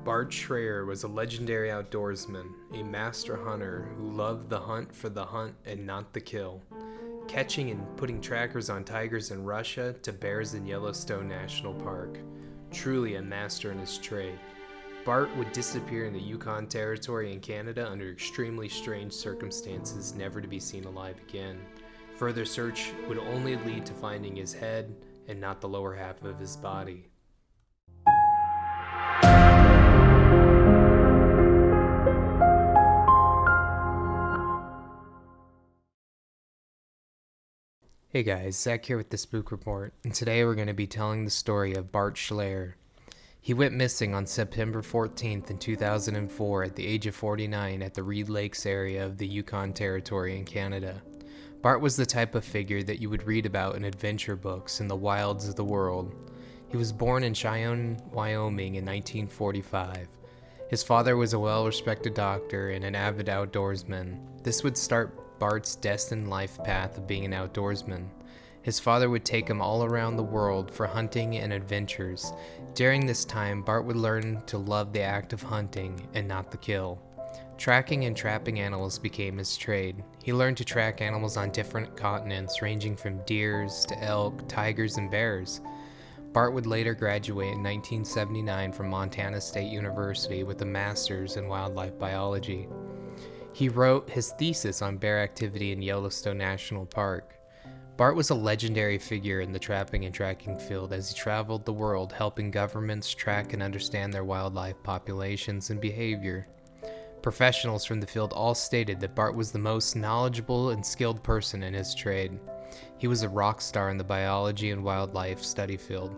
Bart Schleyer was a legendary outdoorsman, a master hunter who loved the hunt for the hunt and not the kill. Catching and putting trackers on tigers in Russia to bears in Yellowstone National Park. Truly a master in his trade. Bart would disappear in the Yukon Territory in Canada under extremely strange circumstances, never to be seen alive again. Further search would only lead to finding his head and not the lower half of his body. Hey guys, Zach here with the Spook Report, and today we're going to be telling the story of Bart Schleyer. He went missing on September 14th in 2004 at the age of 49 at the Reed Lakes area of the Yukon Territory in Canada. Bart was the type of figure that you would read about in adventure books in the wilds of the world. He was born in Cheyenne, Wyoming in 1945. His father was a well-respected doctor and an avid outdoorsman. This would start Bart's destined life path of being an outdoorsman. His father would take him all around the world for hunting and adventures. During this time, Bart would learn to love the act of hunting and not the kill. Tracking and trapping animals became his trade. He learned to track animals on different continents, ranging from deers to elk, tigers, and bears. Bart would later graduate in 1979 from Montana State University with a master's in wildlife biology. He wrote his thesis on bear activity in Yellowstone National Park. Bart was a legendary figure in the trapping and tracking field as he traveled the world helping governments track and understand their wildlife populations and behavior. Professionals from the field all stated that Bart was the most knowledgeable and skilled person in his trade. He was a rock star in the biology and wildlife study field.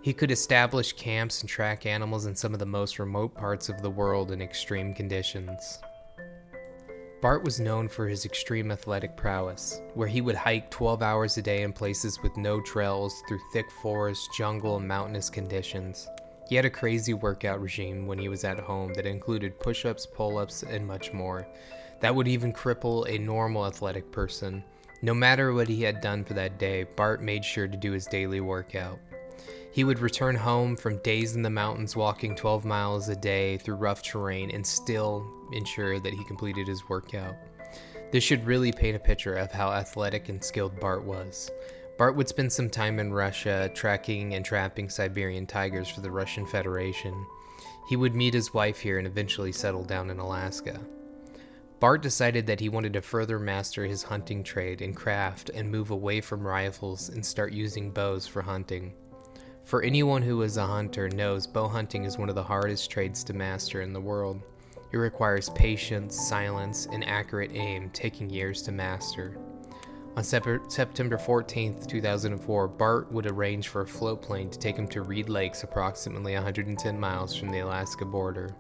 He could establish camps and track animals in some of the most remote parts of the world in extreme conditions. Bart was known for his extreme athletic prowess, where he would hike 12 hours a day in places with no trails through thick forest, jungle, and mountainous conditions. He had a crazy workout regime when he was at home that included push-ups, pull-ups, and much more. That would even cripple a normal athletic person. No matter what he had done for that day, Bart made sure to do his daily workout. He would return home from days in the mountains walking 12 miles a day through rough terrain and still ensure that he completed his workout. This should really paint a picture of how athletic and skilled Bart was. Bart would spend some time in Russia tracking and trapping Siberian tigers for the Russian Federation. He would meet his wife here and eventually settle down in Alaska. Bart decided that he wanted to further master his hunting trade and craft and move away from rifles and start using bows for hunting. For anyone who is a hunter knows bow hunting is one of the hardest trades to master in the world. It requires patience, silence, and accurate aim, taking years to master. On September 14, 2004, Bart would arrange for a float plane to take him to Reed Lakes, approximately 110 miles from the Alaska border.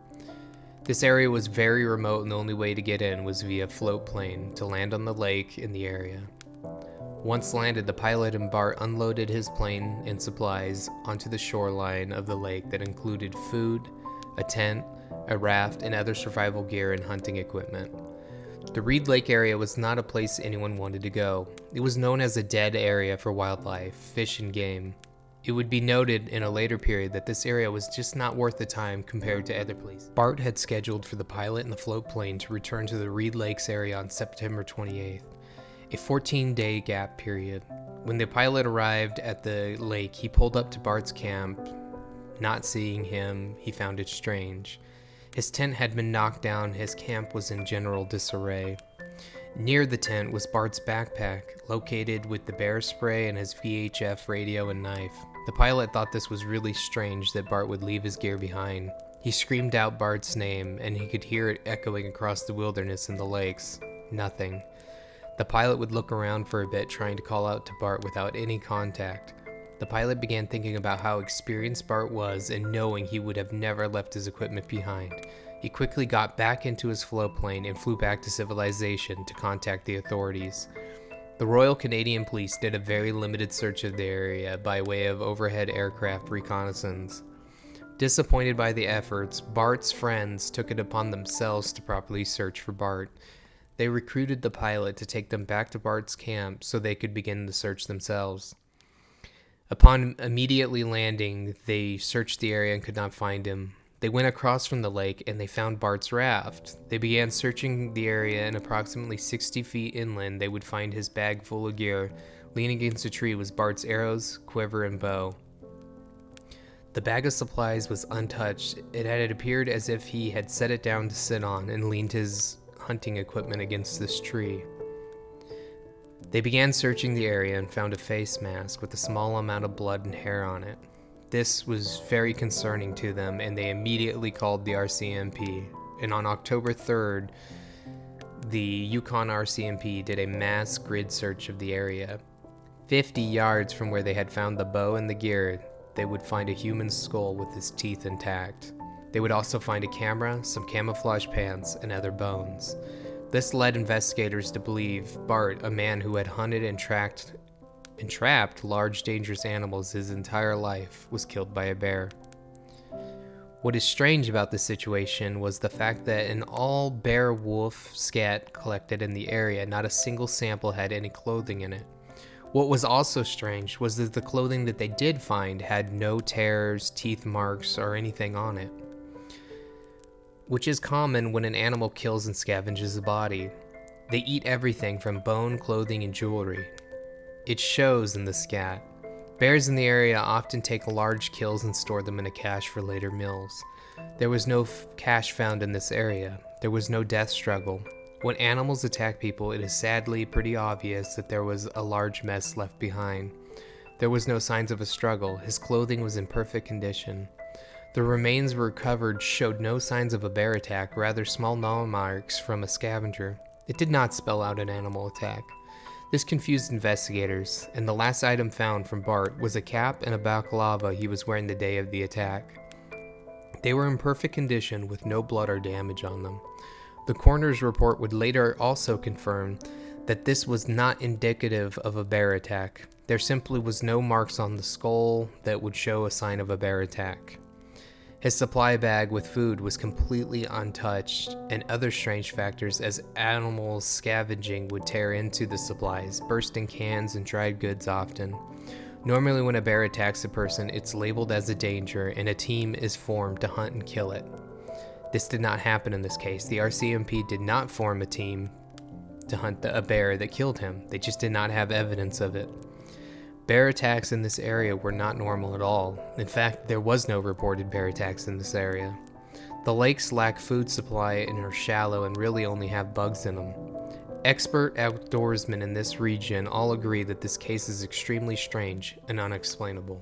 This area was very remote and the only way to get in was via float plane to land on the lake in the area. Once landed, the pilot and Bart unloaded his plane and supplies onto the shoreline of the lake that included food, a tent, a raft, and other survival gear and hunting equipment. The Reed Lake area was not a place anyone wanted to go. It was known as a dead area for wildlife, fish, and game. It would be noted in a later period that this area was just not worth the time compared to other places. Bart had scheduled for the pilot and the float plane to return to the Reed Lakes area on September 28th. A 14-day gap period. When the pilot arrived at the lake, he pulled up to Bart's camp. Not seeing him, he found it strange. His tent had been knocked down, his camp was in general disarray. Near the tent was Bart's backpack, located with the bear spray and his VHF radio and knife. The pilot thought this was really strange that Bart would leave his gear behind. He screamed out Bart's name, and he could hear it echoing across the wilderness and the lakes. Nothing. The pilot would look around for a bit, trying to call out to Bart without any contact. The pilot began thinking about how experienced Bart was and knowing he would have never left his equipment behind. He quickly got back into his float plane and flew back to civilization to contact the authorities. The Royal Canadian Police did a very limited search of the area by way of overhead aircraft reconnaissance. Disappointed by the efforts, Bart's friends took it upon themselves to properly search for Bart. They recruited the pilot to take them back to Bart's camp so they could begin the search themselves. Upon immediately landing, they searched the area and could not find him. They went across from the lake and they found Bart's raft. They began searching the area, and approximately 60 feet inland, they would find his bag full of gear. Leaning against a tree was Bart's arrows, quiver, and bow. The bag of supplies was untouched. It had appeared as if he had set it down to sit on and leaned his hunting equipment against this tree. They began searching the area and found a face mask with a small amount of blood and hair on it. This was very concerning to them, and they immediately called the RCMP. And on October 3rd, the Yukon RCMP did a mass grid search of the area. 50 yards from where they had found the bow and the gear, they would find a human skull with his teeth intact. They would also find a camera, some camouflage pants, and other bones. This led investigators to believe Bart, a man who had hunted and trapped large dangerous animals his entire life, was killed by a bear. What is strange about this situation was the fact that in all bear-wolf scat collected in the area, not a single sample had any clothing in it. What was also strange was that the clothing that they did find had no tears, teeth marks, or anything on it, which is common when an animal kills and scavenges a body. They eat everything from bone, clothing, and jewelry. It shows in the scat. Bears in the area often take large kills and store them in a cache for later meals. There was no cache found in this area. There was no death struggle. When animals attack people, it is sadly pretty obvious that there was a large mess left behind. There was no signs of a struggle. His clothing was in perfect condition. The remains recovered showed no signs of a bear attack, rather small gnaw marks from a scavenger. It did not spell out an animal attack. This confused investigators, and the last item found from Bart was a cap and a balaclava he was wearing the day of the attack. They were in perfect condition with no blood or damage on them. The coroner's report would later also confirm that this was not indicative of a bear attack. There simply was no marks on the skull that would show a sign of a bear attack. His supply bag with food was completely untouched, and other strange factors as animals scavenging would tear into the supplies, bursting cans and dried goods often. Normally when a bear attacks a person, it's labeled as a danger and a team is formed to hunt and kill it. This did not happen in this case. The RCMP did not form a team to hunt a bear that killed him. They just did not have evidence of it. Bear attacks in this area were not normal at all. In fact, there was no reported bear attacks in this area. The lakes lack food supply and are shallow and really only have bugs in them. Expert outdoorsmen in this region all agree that this case is extremely strange and unexplainable.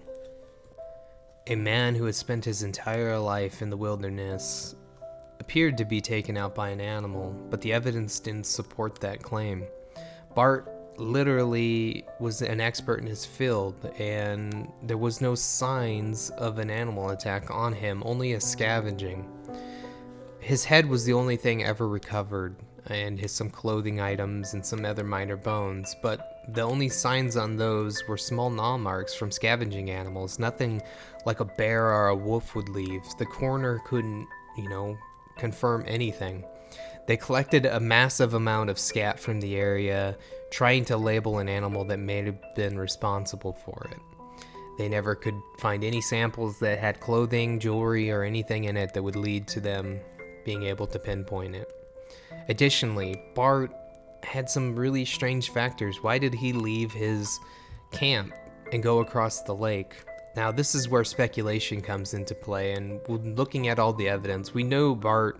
A man who had spent his entire life in the wilderness appeared to be taken out by an animal, but the evidence didn't support that claim. Bart literally was an expert in his field, and there was no signs of an animal attack on him, only a scavenging. His head was the only thing ever recovered, and some clothing items and some other minor bones, but the only signs on those were small gnaw marks from scavenging animals, nothing like a bear or a wolf would leave. The coroner couldn't, confirm anything. They collected a massive amount of scat from the area, trying to label an animal that may have been responsible for it. They never could find any samples that had clothing, jewelry, or anything in it that would lead to them being able to pinpoint it. Additionally, Bart had some really strange factors. Why did he leave his camp and go across the lake? Now, this is where speculation comes into play, and looking at all the evidence, we know Bart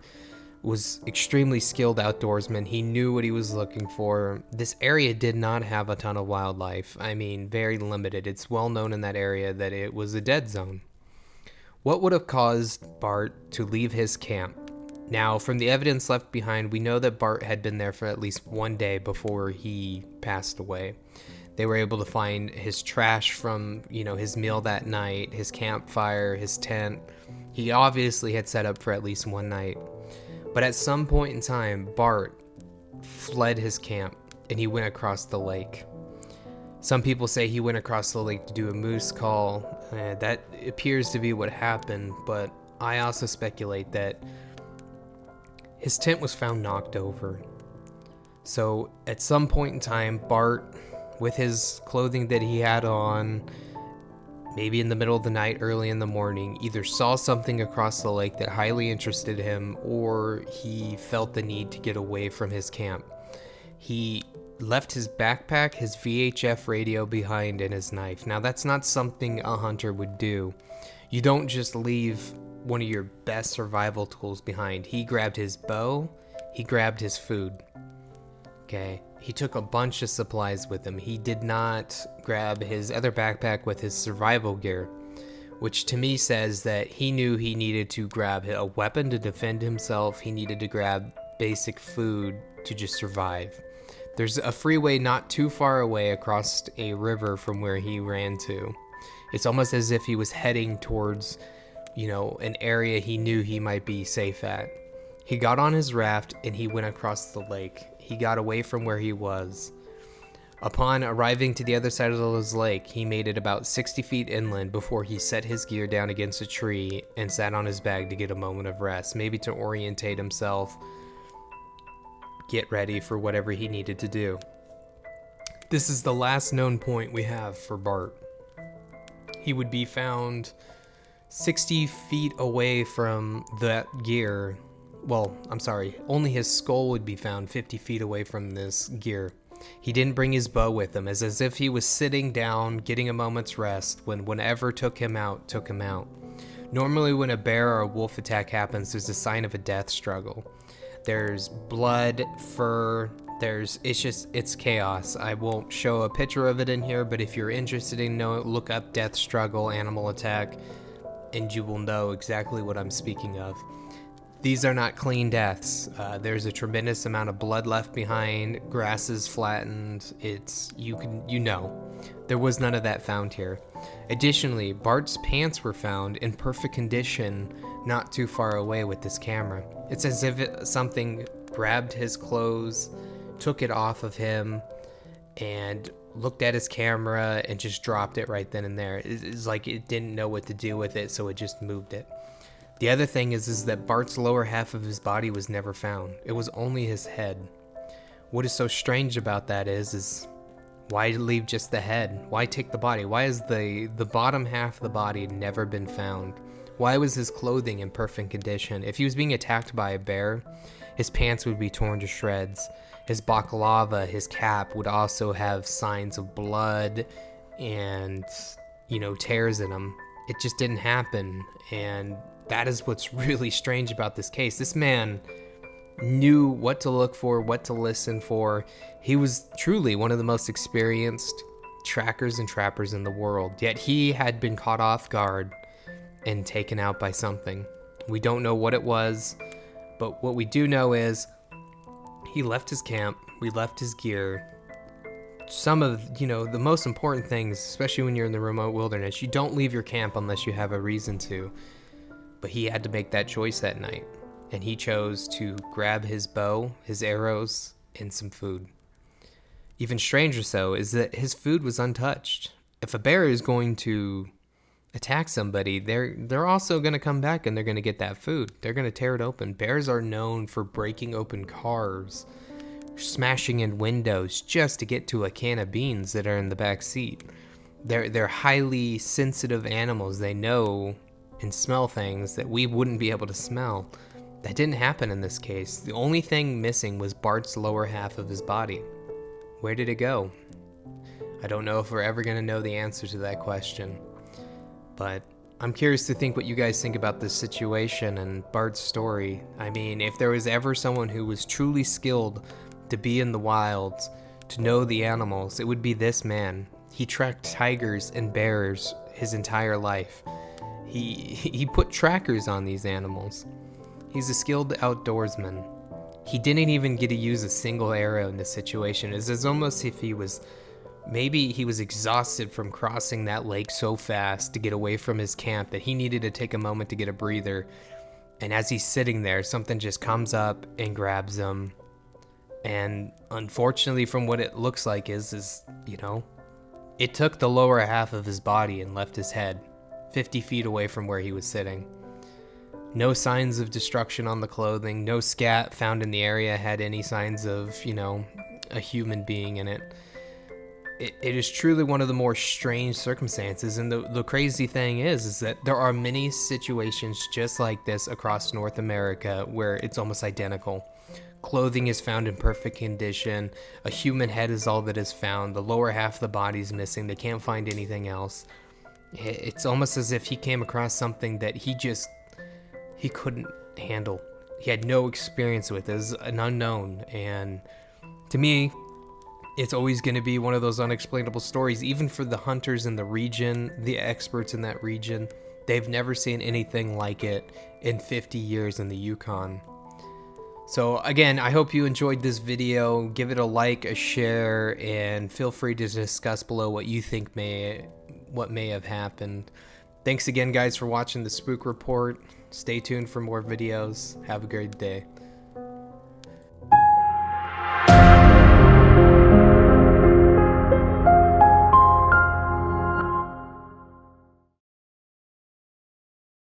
was extremely skilled outdoorsman. He knew what he was looking for. This area did not have a ton of wildlife. I mean, very limited. It's well known in that area that it was a dead zone. What would have caused Bart to leave his camp? Now, from the evidence left behind, we know that Bart had been there for at least one day before he passed away. They were able to find his trash from, his meal that night, his campfire, his tent. He obviously had set up for at least one night. But at some point in time, Bart fled his camp and he went across the lake. Some people say he went across the lake to do a moose call. That appears to be what happened, but I also speculate that his tent was found knocked over. So at some point in time, Bart, with his clothing that he had on, maybe in the middle of the night, early in the morning, either saw something across the lake that highly interested him, or he felt the need to get away from his camp. He left his backpack, his VHF radio behind, and his knife. Now, that's not something a hunter would do. You don't just leave one of your best survival tools behind. He grabbed his bow, he grabbed his food. Okay, he took a bunch of supplies with him. He did not grab his other backpack with his survival gear, which to me says that he knew he needed to grab a weapon to defend himself. He needed to grab basic food to just survive. There's a freeway not too far away across a river from where he ran to. It's almost as if he was heading towards, an area he knew he might be safe at. He got on his raft and he went across the lake. He got away from where he was. Upon arriving to the other side of this lake, he made it about 60 feet inland before he set his gear down against a tree and sat on his bag to get a moment of rest, maybe to orientate himself, get ready for whatever he needed to do. This is the last known point we have for Bart. He would be found 60 feet away from that gear. Well, I'm sorry, only his skull would be found 50 feet away from this gear. He didn't bring his bow with him. It's as if he was sitting down, getting a moment's rest, when whatever took him out. Normally when a bear or a wolf attack happens, there's a sign of a death struggle. There's blood, fur, it's chaos. I won't show a picture of it in here, but if you're interested in look up death struggle, animal attack, and you will know exactly what I'm speaking of. These are not clean deaths. There's a tremendous amount of blood left behind, grasses flattened. There was none of that found here. Additionally, Bart's pants were found in perfect condition not too far away with this camera. It's as if something grabbed his clothes, took it off of him, and looked at his camera and just dropped it right then and there. It's like it didn't know what to do with it, so it just moved it. The other thing is that Bart's lower half of his body was never found. It was only his head. What is so strange about that is why leave just the head? Why take the body? Why is the bottom half of the body never been found? Why was his clothing in perfect condition? If he was being attacked by a bear, his pants would be torn to shreds. His balaclava, his cap, would also have signs of blood and, tears in them. It just didn't happen, and that is what's really strange about this case. This man knew what to look for, what to listen for. He was truly one of the most experienced trackers and trappers in the world, yet he had been caught off guard and taken out by something. We don't know what it was, but what we do know is he left his camp, we left his gear. Some of, the most important things, especially when you're in the remote wilderness, you don't leave your camp unless you have a reason to. But he had to make that choice that night, and he chose to grab his bow, his arrows, and some food. Even stranger so is that his food was untouched. If a bear is going to attack somebody, they're also going to come back and they're going to get that food. They're going to tear it open. Bears are known for breaking open cars, smashing in windows just to get to a can of beans that are in the back seat. They're highly sensitive animals. They know and smell things that we wouldn't be able to smell. That didn't happen in this case. The only thing missing was Bart's lower half of his body. Where did it go? I don't know if we're ever going to know the answer to that question. But I'm curious to think what you guys think about this situation and Bart's story. I mean, if there was ever someone who was truly skilled to be in the wilds, to know the animals, it would be this man. He tracked tigers and bears his entire life. He put trackers on these animals. He's a skilled outdoorsman. He didn't even get to use a single arrow in this situation. It's almost if maybe he was exhausted from crossing that lake so fast to get away from his camp that he needed to take a moment to get a breather. And as he's sitting there, something just comes up and grabs him. And unfortunately, from what it looks like is it took the lower half of his body and left his head 50 feet away from where he was sitting. No signs of destruction on the clothing. No scat found in the area had any signs of, a human being in it. it is truly one of the more strange circumstances. And the crazy thing is that there are many situations just like this across North America where it's almost identical. Clothing is found in perfect condition. A human head is all that is found. The lower half of the body is missing. They can't find anything else. It's almost as if he came across something that he couldn't handle. He had no experience with. It was an unknown. And to me, it's always going to be one of those unexplainable stories. Even for the hunters in the region, the experts in that region, they've never seen anything like it in 50 years in the Yukon. So again, I hope you enjoyed this video. Give it a like, a share, and feel free to discuss below what you think what may have happened. Thanks again, guys, for watching the Spook Report. Stay tuned for more videos. Have a great day.